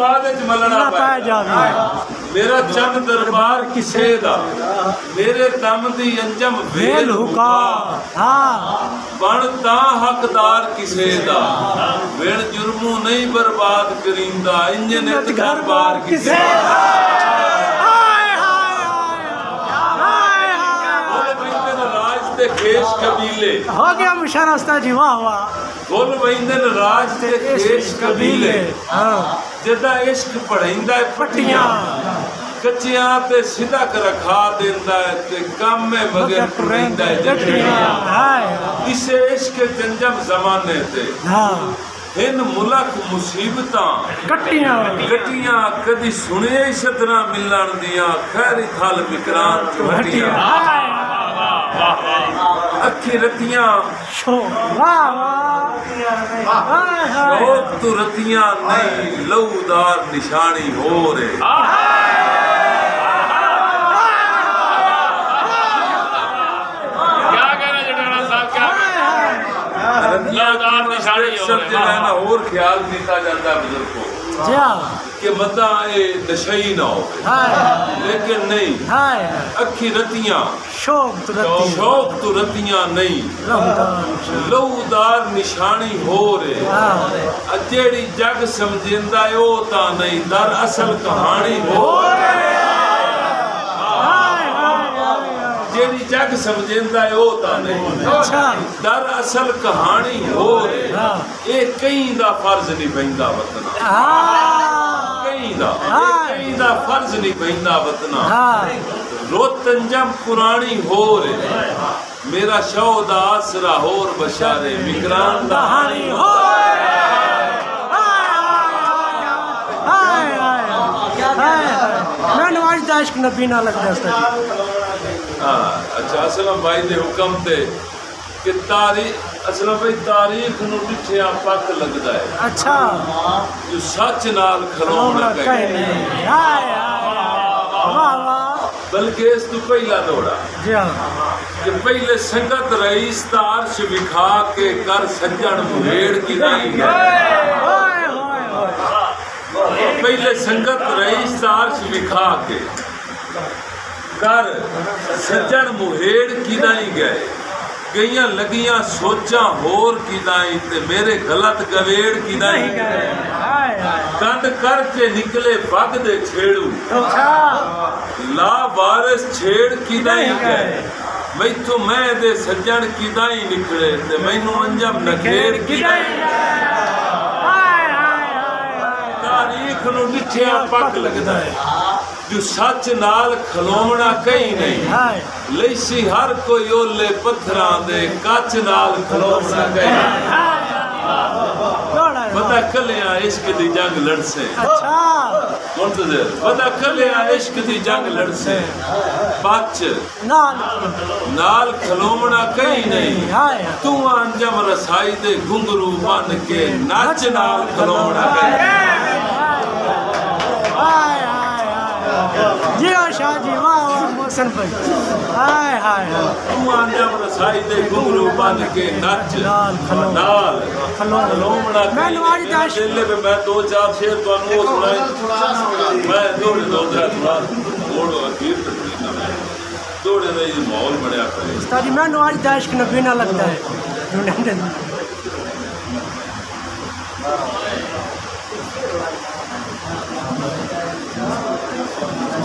बाद मलना पै जावे मेरा चंद दरबार किसे दा मेरे दम दी अंजम वेल हुका बनता हकदार किसे दा वेण जुर्मू नहीं बर्बाद करींदा इंजन घर बार किसे खेश कबीले हो गया मुशरस्ता जी वाह वाह बोल वैंदन राज ते खेश कबीले जदा इश्क पढ़ाइंदा है पट्टियां कच्चियां ते सीधा कर रखा देंदा है ते कम में बगैर टुरैंदा है जट्टियां इसे इश्क जंजम जमाने ते इन मुलक मुसीबतां कट्टियां कदी सुने सदरा मिलन दियां खैरी थाल विक्रांत हटियां अखी रतियां शौक तू रतियां नहीं लऊदार निशानी हो रे क्या कहना जटाना साहब क्या लऊदार निशानी हो रे और ख्याल कीता जाता बुजुर्ग को कि मता नशई ना हो लेकिन नहीं अखी रतियां शौक तू रतियां नहीं लऊदार निशानी हो रे जेड़ी जग समझेंदा है ओ ता नहीं दर असल कहानी हो रे जेड़ी जग समझेंदा है ओ ता नहीं दर असल कहानी हो रे ये कई दा फर्ज नहीं पैंदा वतना कई दा फर्ज नहीं पैंदा वतना रोतंजम पुरानी हो रे मेरा शौदा आसरा होर बशारे विक्रांत कहानी हो मैं नवाज दाश नबी ना लगता अच्छा असलम भाई दे हुक्म ते कि तारीख असलम भाई तारीख नु पिछे पक लगदा है अच्छा जो सच नाल खलोना कहे बल्कि इस तू पहला दौड़ा कि पहले संगत रईस तारश विखा के कर सज्जन मुहेड़ की नहीं पहले संगत रईस तारश विखा के कर सज्जन मुहेड़ की नहीं गए गईयां लगियां सोचा होर की दाई ते मेरे गलत गवेड़ की दाई कंद कर के निकले बग दे छेड़ू ला वारिस छेड़ की दाई गए मैथों मैं दे सज्जन की दाई निकले ते मैनू अंजम नखेड़ की दाई तारीख नू डिठिया पक लगदा है जो सच नाल खलोवना कहीं नहीं लैसी हर कोई ओले पत्थरां दे कच नाल खलोवना कहीं पता कलिया इश्क दी जंग लड़से पता कलिया इश्क दी जंग लड़से बच नाल खलोवना कहीं नहीं तू अंजम रसाई दे घुंघरू बन के नच नाल खलोवना कहीं जी शाह जी वाह वाह मोहसन भाई हाय हाय तू अंजम रसाई दे घुंघरू बन के नच नाल खलोवना मैं नवाज दाश दिल पे मैं दो चार शेर ਤੁਹਾਨੂੰ ਉਹ ਸੁਣਾਈ मैं दो थोड़ा थोड़ा अखीर दौड़े ਦਾ ਇਹ ਮਾਹੌਲ ਬਣਿਆ ਕਰੇ ਉਸਤਾਦ ਜੀ मैं नवाज दाश के नबी ना लगता है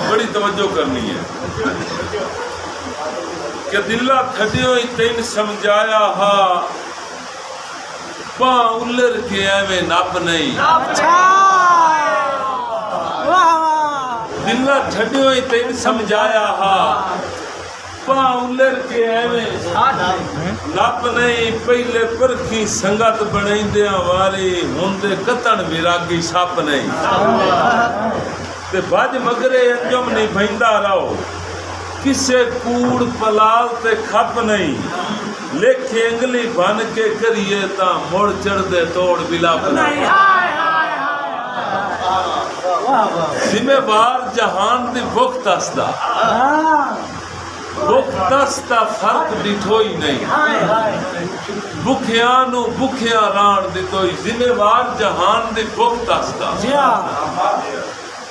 बड़ी तवज्जो करनी है कि दिला थदियो ही तेन समझाया हा पा उलर के एवें नप नहीं दिला थदियो ही तेन समझाया हा पा उलर के एवें नप नहीं पहले परखी संगत बनाइंदियां वाली हुंदे कतण विरागी सप नहीं ते बज मगरे अंजम नहीं बहिंदा रहो किसे कूड़ पलाल ते खप नहीं लेखे अंगली बन के करिए ता मुड़ चढ़ दे तोड़ बिलाप नहीं जिम्मेवार जहान दी भुख दसदा बुखतस दा फर्क दिठो ही नहीं भुखिया नु भुखिया राण दितो जिम्मेवार जहान दे बुखतस दा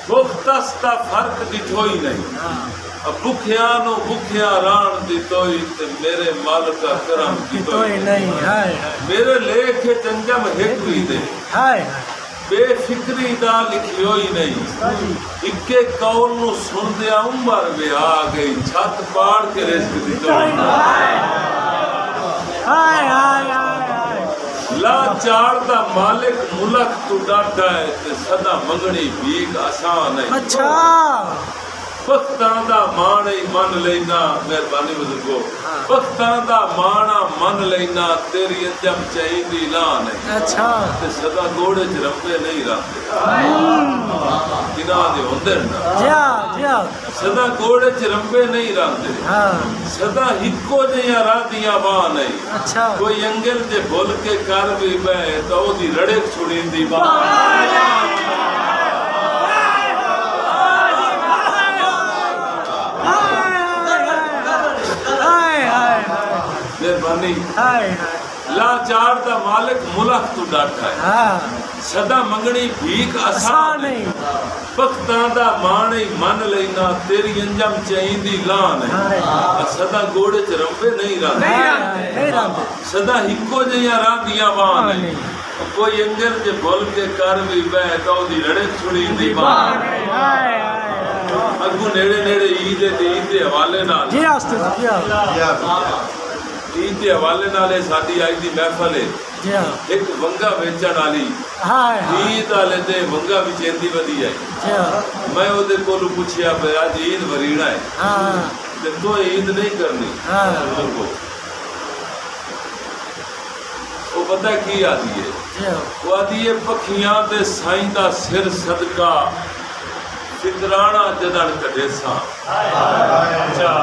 बुखतस दा फर्क दिठो ही नहीं भुखिया नु भुखिया राण दितो ते मेरे मालिक का करम दितो ही नहीं मेरे लेख चंजम हिक भी दे बेफिक्री दा लिखियो ही नहीं इक्के कौल नु सुनदिया उम्र वे आ गई छत पाड़ के रिस्क दितो ला चार दा मालिक मुलक तू डाटा है ते सदा मंगनी भीख आसान है अच्छा वक्तां दा मान ही मन लेना मेहरबानी बुजुर्गो वक्तां दा माना मन लेना तेरी अंजम चाहिदी लान है अच्छा ते सदा घोड़े च रंबे नहीं रखते किना दे होंदे ना सदा घोड़े च रंबे नहीं रखते सदा हिको जिया राधियां बां नहीं अच्छा कोई अंगल जे भुल के कर भी बे तो ओदी रड़े छुड़ींदी बां मेहरबानी लाचार दा मालिक मुलक तू डाटा है सदा मंगनी भीख आसान नहीं वक्तां दा मान ही मन लेना तेरी अंजम चाहिदी लान है सदा घोड़े च रंबे नहीं रखते सदा हिको जिया राधियां बां नहीं कोई अंगल जे भुल के कर भी बे तो ओदी रड़े छुड़ींदी बां अगू नेड़े नेड़े ईद दे हवाले नाल ईद के हवाले नाले साडी आज दी महफल है एक वंगा बेचण वाली ईद वाले ते वंगा भी चेंदी वधी है मैं ओदे कोलों पूछया पे आज ईद वरीणा है ते तो ईद नहीं करनी वो पता की आदि है वो आदि है पखियां ते साईं दा सिर सदका फितराना जदन कढे सा अच्छा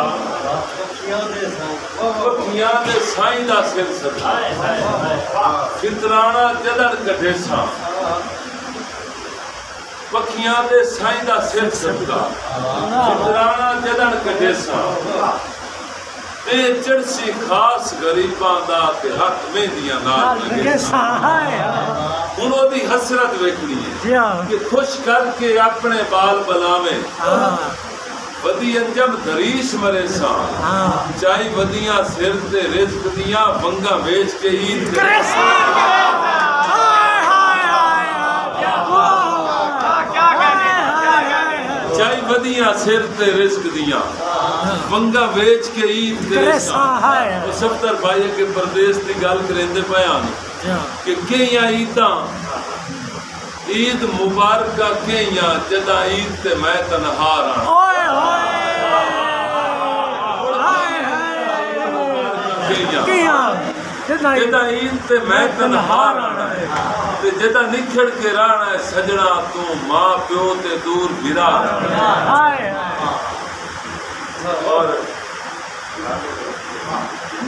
पखियां दे साईं दा सिर सदका फितराना जदन कढे सा पखियां दे साईं दा सिर सदका फितराना जदन कढे सा ते चढ़सी खास गरीबां दा ते हक मेहंदियां नाल लगे सा हुण ओदी हसरत वेखनी है कि खुश करके अपने बाल बलावे वदी अंजम दरीश मरे सा चाहे वदियां सिर ते रिज़्क दियां वंगा बेच के ईद करे सा चाहे वदियां सिर ते रिज़्क दियां वंगा बेच के ईद करे सा सफ्तर भाई के प्रदेश की गल करेंदे पयान कि केइयां ईदां ईद मुबारक केइयां जदा ईद ते मैं तनहा रहा जदा ईद ते मैं तनहा रहा ते जदा निखड़ के रहना है सजना तू मां प्यो ते दूर गिरा और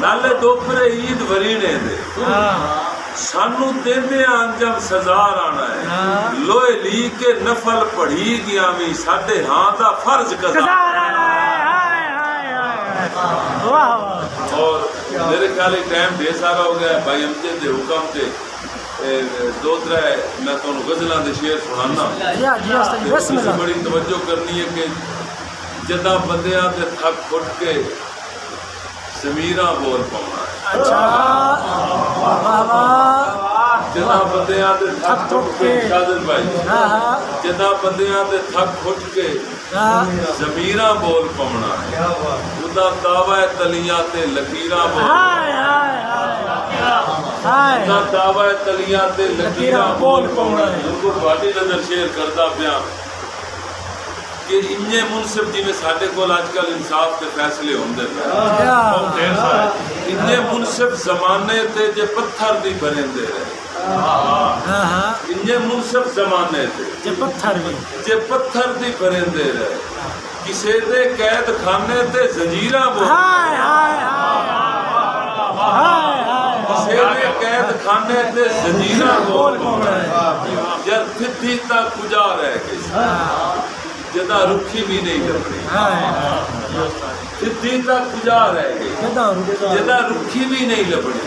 नाले दोपरे ईद वरीने दे सानू देंदे अंजम सजा आना है लोहे ली के नफल पढ़ी गया भी साडे हां दा फर्ज कज़ा और मेरे ख्याल टाइम ढेर सारा हो गया भाई अमजद दे हुक्म से दो त्रै मैं तुहानू गज़लां दे शेर सुनाना बड़ी तवज्जो करनी है कि जदा बंदियां ते थक फुट के ज़मीरा बोल पाउणा जदा बंदियां ते थक फुट के शादिर भाई जदा बंदियां ते थक फुट के ज़मीरा बोल पाउणा उदा दावा तलियां ते लकीरां बोल उदा दावा तलियां ते लकीरां बोल पाउणा उनको बाडी नजर शेयर करदा पिया कि इन्ने मुनसिफ जिवें साडे कोल अजकल इंसाफ के फैसले होंदे इन्ने मुनसिफ जमाने ते जे पत्थर दी बनेंदे रहे इन्ने मुनसिफ जमाने ते जे पत्थर दी बनेंदे रहे किसे दे कैद खाने ते जंजीरां बोल किसे दे कैद खाने ते जंजीरां बोल यार फिथी तक गुजार है जदा रुखी भी नहीं लभनी सिद्धी तक गुजा रह गई जदा रुखी भी नहीं लभनी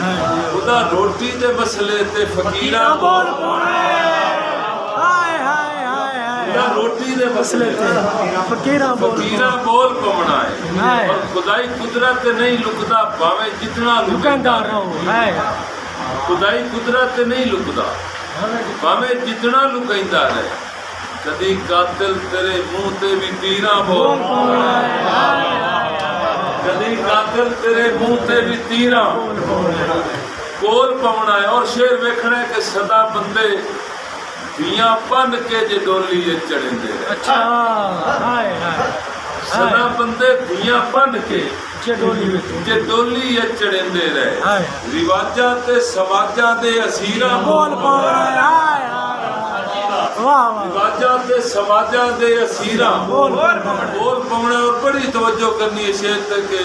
उदा रोटी दे मसले ते फकीरा बोल रोटी दे मसले ते फकीरा बोल पवना है और खुदाई कुदरत नहीं लुकदा भावे जितना लुकदा खुदाई कुदरत नहीं लुकदा भावे जितना लुकैंदा रहे कदी कातिल तेरे मुंह ते भी तीरा बोल कदी कातिल तेरे मुंह ते भी तीरा बोल पवना है और शेर वेखना है कि सदा बंदे दियां पन के जे डोली चढ़ेंदे अच्छा सदा बंदे दियां पन के जे डोली चढ़ेंदे रहे रिवाजा ते समाजा दे असीरा बोल रिवाजा ते समाजा दे असीरा बोल पवना और बड़ी तवज्जो करनी है शेर तक के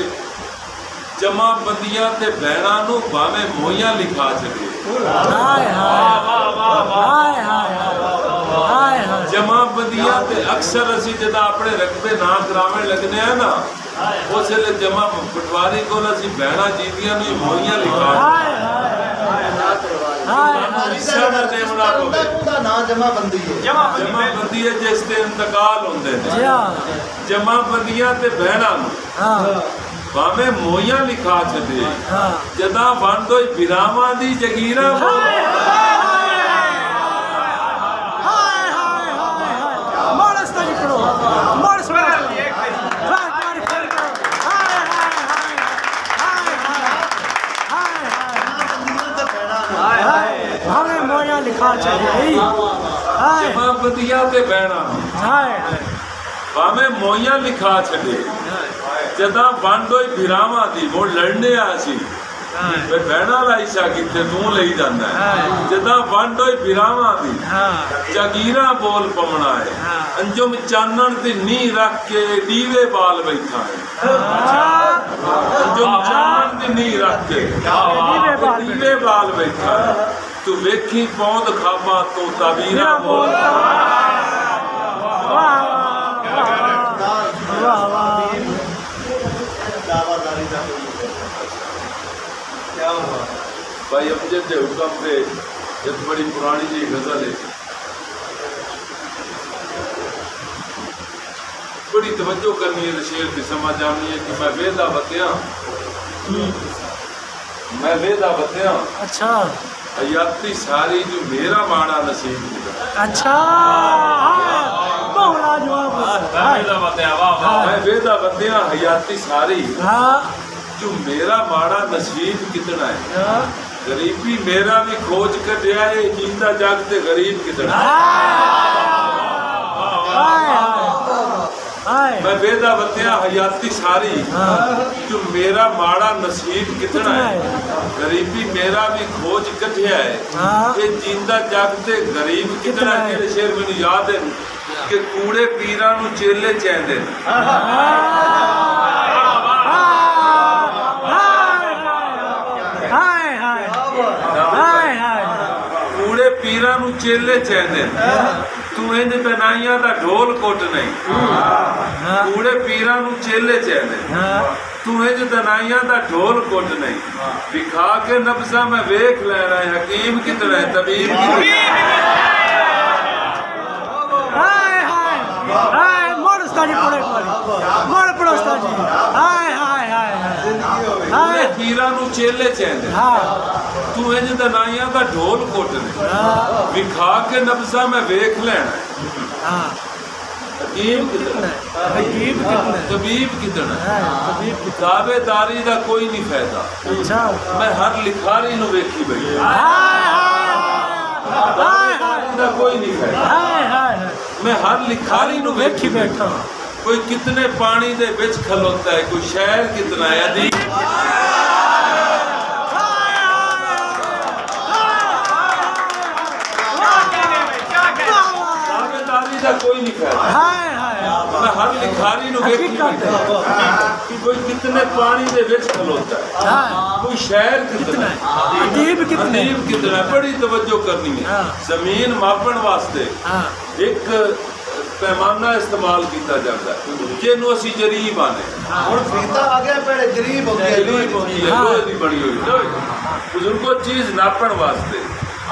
जमा बंदियां ते भैणा नू भावे मोहियां लिखा छड़े जमा बंदियां ते अक्सर असी जदा अपने रकबे ना करावे लगने हैं ना उस वेले जमा पटवारी को असी भैणा जीतियां नू मोहियां लिखा जमा बंदी है जिस ते इंतकाल होंदे जमा बंदियां ते भैणा नू भावे मोहियां लिखा छड़े जदा वंड होई बिरावां दी जगीरा जमा बंदियां ते भैणा भावे मोहियां लिखा छड़े जदा वंड होई बिरावां दी वो लड़ने आसी भैणा लाइसा किथे तू लई जांदा जदा वंड होई बिरावां दी जागीरा बोल पवना है अंजुम चानण दी नी रख के दीवे बाल बैठा है अंजुम चानण दी नी रख के दीवे बाल बैठा है तू वेखी पौंद खाबा तो ताबीरा बोल भाई अमजद के हुक्म पे एक बड़ी पुरानी जी गजल है बड़ी तवज्जो करनी है शेर की समझ आनी है कि मैं वेदा बतिया अच्छा हयाती सारी जो मेरा माड़ा नसीब अच्छा मैं वेदा बतिया हयाती सारी जो मेरा माड़ा नसीब कितना है गरीबी मेरा भी खोज कटिया है जिंदा जागते गरीब कितना मैं वेदा बतिया हयाती सारी जो मेरा माड़ा नसीब कितना है गरीबी मेरा भी खोज कटिया है ये जिंदा जागते गरीब कितना है शेर मैंने याद है कि कूड़े पीरा नू चेले चैंदे कूड़े पीरा नू चेले चैंदे तू इंज तनाइयां दा ढोल कुट नहीं कूड़े पीरा नू चेले चैंदे तू इंज तनाइयां दा ढोल कुट नहीं विखा के नब्जा मैं वेख लेना है हकीम कितना है तबीब पीरा नू चेले चैंदे तू इंज दनाइयां दा ढोल कुट ने विखा के नब्जा मैं वेख लेना हकीम कितना तबीब कितना दावेदारी दा कोई नहीं फायदा मैं हर लिखारी नू वेखी बैठी दा कोई नहीं फायदा मैं हर लिखारी नू वेखी बैठा कोई कितने पानी दे विच खलोता है कोई शहर कितना है अदीब कोई नहीं फायदा मैं हर लिखारी नू वेखी बैठा कि कोई कितने पानी दे विच खलोता है कोई शहर कितना है अदीब कितना बड़ी तवज्जो करनी है जमीन मापन वास्ते एक पैमाना इस्तेमाल किया जाता है जिन्हों असी जरीब आने बड़ी हुई बुजुर्गो चीज नापण वास्ते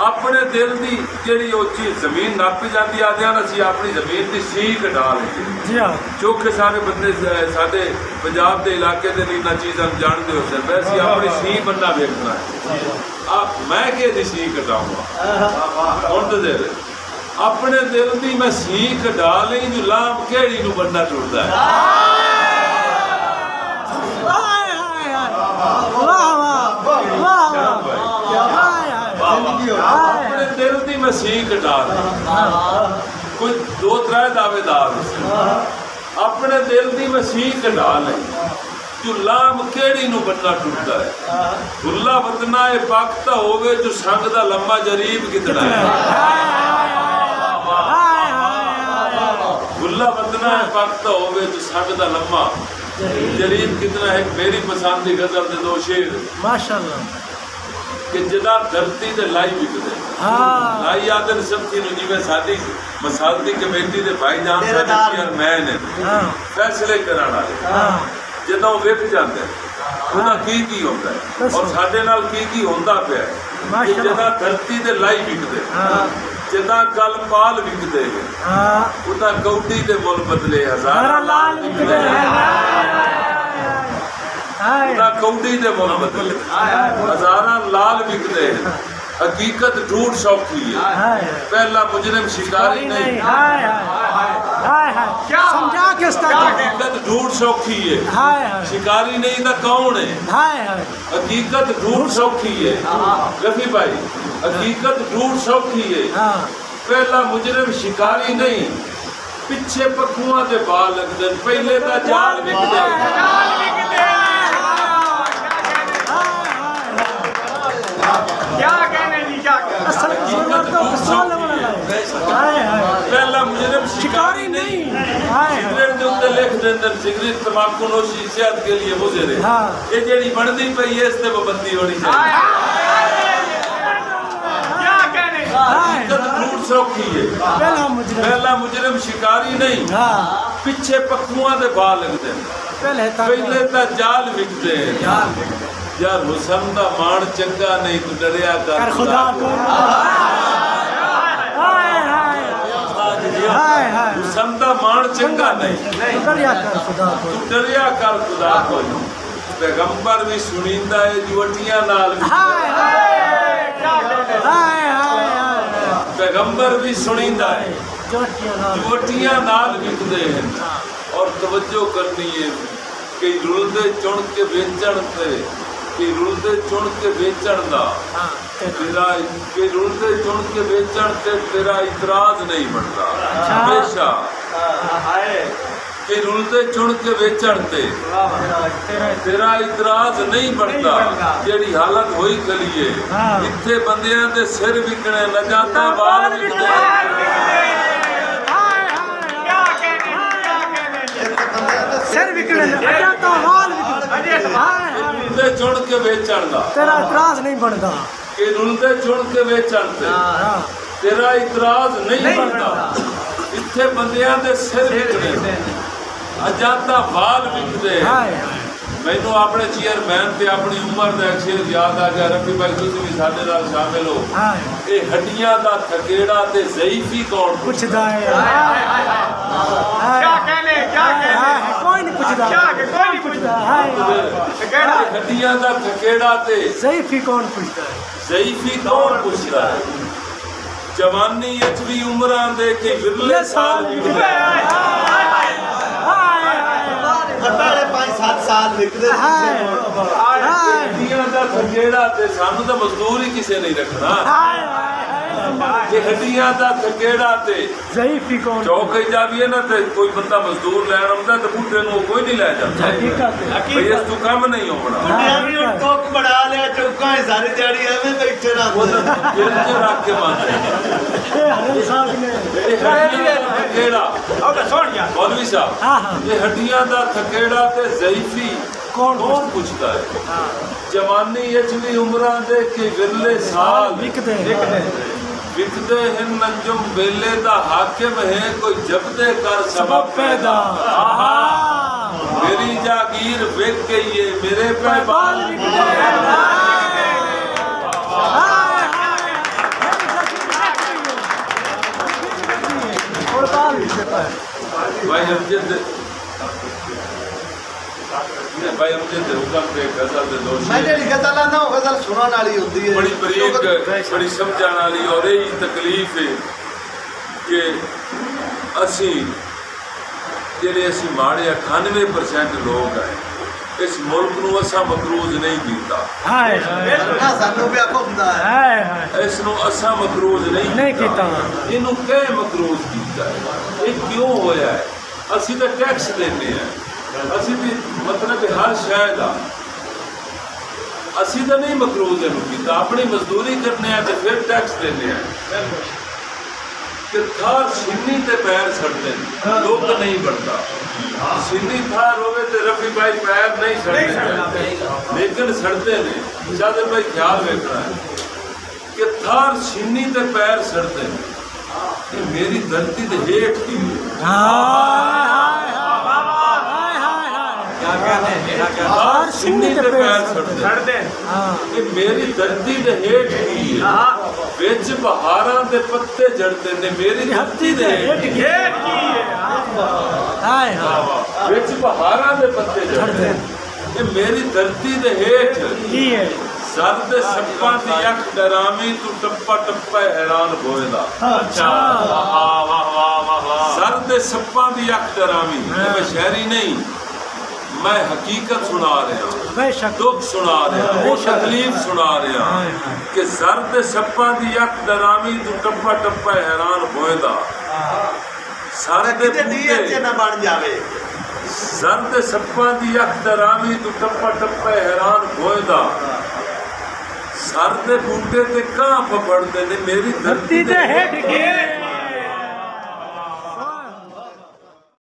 अपने दिल की जी चीज जमीन नापी जाती आदि असी अपनी जमीन की सीख डाल चौखे सारे बंदे साडे पंजाब के इलाके के इन्होंने चीज़ा जानते हो सकते असी अपनी सीख बनना वेखना है मैं कि सीख डाऊंगा हूँ तो दे अपने दिल की मैं सीख डाली जो लाम केड़ी नू बनना टुटता है अपने दिल की मैं सीख डाल कोई 2-3 दावेदार अपने दिल की मैं सीख डाल जो लाम केड़ी नू बनना टुटता है गुल्ला वतना ये पाकता होवे जो संग दा लम्बा जरीब कितना है गुल्ला वतना है पाकता होवे जो संग दा लम्बा जरीब कितना है मेरी पसंद की गजल दे 2 शेर माशाअल्लाह कि जिदा धरती ते लाई विकदे लाई आदन समझी नु जिवें साडी मसालती कमेटी दे भाईजान साडे चेयरमैन ने फैसले कराण वाले जदों विक जांदे ਉਹਦਾ ਕੀ ਹੁੰਦਾ ਹੈ और ਸਾਡੇ ਨਾਲ ਕੀ ਹੁੰਦਾ ਪਿਆ ਹੈ ਜਿਦਾ ਧਰਤੀ ਤੇ लाई ਵਿਕਦੇ ਜਿਦਾ ਗਲ ਪਾਲ ਵਿਕਦੇ ਉਹਦਾ ਕੌਡੀ ਦੇ ਮੁੱਲ ਬਦਲੇ ਹਜ਼ਾਰਾਂ ਲਾਲ ਵਿਕਦੇ कौडी दे मुल बदले हजारा लाल विकते हकीकत ढूंढ सौखी है पहला मुजरिम शिकारी नहीं हकीकत ढूंढ सौखी है शिकारी नहीं तो कौन है हकीकत ढूंढ सौखी है रफी भाई हकीकत ढूंढ सौखी है पहला मुजरिम शिकारी नहीं पिछे पखुआ के बाल लगते पहले तो जाल विकते क्या कहने जी क्या पहला मुजरिम शिकारी नहीं सिगरेट के उत्ते लिख देंगे सिगरेट तंबाकू नोशी सेहत के लिए मुजरे ये जेड़ी बनती पई है इससे पाबंदी होनी चाहिए क्या कहने हकीकत ढूंढ सौखी है पहला मुजरिम शिकारी नहीं पिछे पखुआ के बाल लगते पहले तो जाल विकते यार हुसन दा मान चंगा नहीं तू डरिया कर खुदा को हुसन दा मान चंगा नहीं डरिया कर खुदा को तू डरिया कर खुदा को पैगंबर भी सुनींदा है जुवटियां नाल पैगंबर भी सुनींदा है जुवटियां नाल विकदे हैं और तवज्जो करनी है कि रुलदे चुन के बेचण ते कि रुलदे चुन के बेचण दा तेरा कि रुलदे चुन के बेचण ते तेरा इतराज नहीं बनता हमेशा कि रुलदे चुन के बेचण ते तेरा इतराज नहीं बनता जेड़ी हालत होई खलीए इत्थे बंदियां दे सिर विकणे न जाता बाल विकणे सिर विकणे न जाता बाल रुलदे चुन के बेचण दा तेरा इतराज नहीं बनता कि रुलदे चुन के बेचण ते तेरा इतराज नहीं बनता इत्थे बंदियां दे सिर विकणे अजाता बाल विकदे मैनू अपने चेयरमैन ते अपनी उम्र का शेर याद आ गया रफी भाई तुसीं भी साडे नाल शामिल हो ये हड्डियां दा थकेड़ा ते ज़ईफी कौन पुछदा है क्या कहने कोई नहीं पुछदा कोई नहीं पुछदा हड्डियां दा थकेड़ा ते ज़ईफी कौन पुछदा है ज़ईफी कौन पुछदा है जवानी विच भी उम्रां दे के विरले साल पहले 5-7 साल निकले थकेड़ा सानू तो मजदूर ही किसी नहीं रखना हड्डियां का थकेड़ा चौक जाइए ना तो कोई बंदा मजदूर लैन आता तो बूटे को कोई नहीं लै जाता इस तू कम नहीं होना बढ़ा लिया चौका सारी दिहाड़ी एवं बैठे रख के मारते मौलवी साहब ये हड्डियां का थकेड़ा ते ज़ईफी कौन पुछदा है जवानी भी उम्रां दे के विरले साल विकदे हैं नंजुम बेले दा हाकिम है कोई जबदे कर सबब पैदा। मेरी जागीर बेच गई है मेरे पे बाल भाई भाई हुक्म पे गजल दे दो मैं जेडी गजल ना वो गजल सुनाने वाली होती है बड़ी बरीक बड़ी समझाने वाली और यही तकलीफ है कि असी जेडे असी माड़े 98% लोग हैं इस मुल्क नूं असा मकरूज नहीं कीता। सानू भी आखो हुंदा है इस नूं असा मकरूज नहीं कीता। इनू कह मकरूज कीता है ये क्यों होया है? असी तो टैक्स देने हैं असी भी मतलब हर शय का असी तो नहीं मकरूज इनू कीता अपनी मजदूरी करने हैं तो फिर टैक्स देने हैं कि थार सिन्नी ते पैर सड़ते लोग नहीं बढ़ता सिन्नी थार होवे ते रफी भाई पैर नहीं सड़ते लेकिन सड़ते ने चादर भाई ख्याल रखना है कि थार सिन्नी ते पैर सड़ते ये मेरी धरती दे हेठ की सिन्नी ते पैर सड़ते ये मेरी धरती दे हेठ की विच बहारां दे पत्ते झड़ते ने मेरी धरती दे हेठ की विच बहारां दे पत्ते झड़ते ये मेरी धरती दे हेठ सर दे सप्पां दी अख डरामी तू टप्पा टप्पा हैरान होएगा। सर दे सप्पां दी अख डरामी मैं शायरी नहीं मैं हकीकत सुना रहा दुख सुना रहा वो तकलीफ सुना रहा कि सर दे सप्पां दी अख डरामी तू टप्पा टप्पा हैरान होएगा। सर दे बूटे ना बन जावे सर दे सप्पां दी अख डरामी तू टप्पा टप्पा हैरान होएगा। सर दे बूटे ते कां फड़दे ने मेरी धरती दे हेठ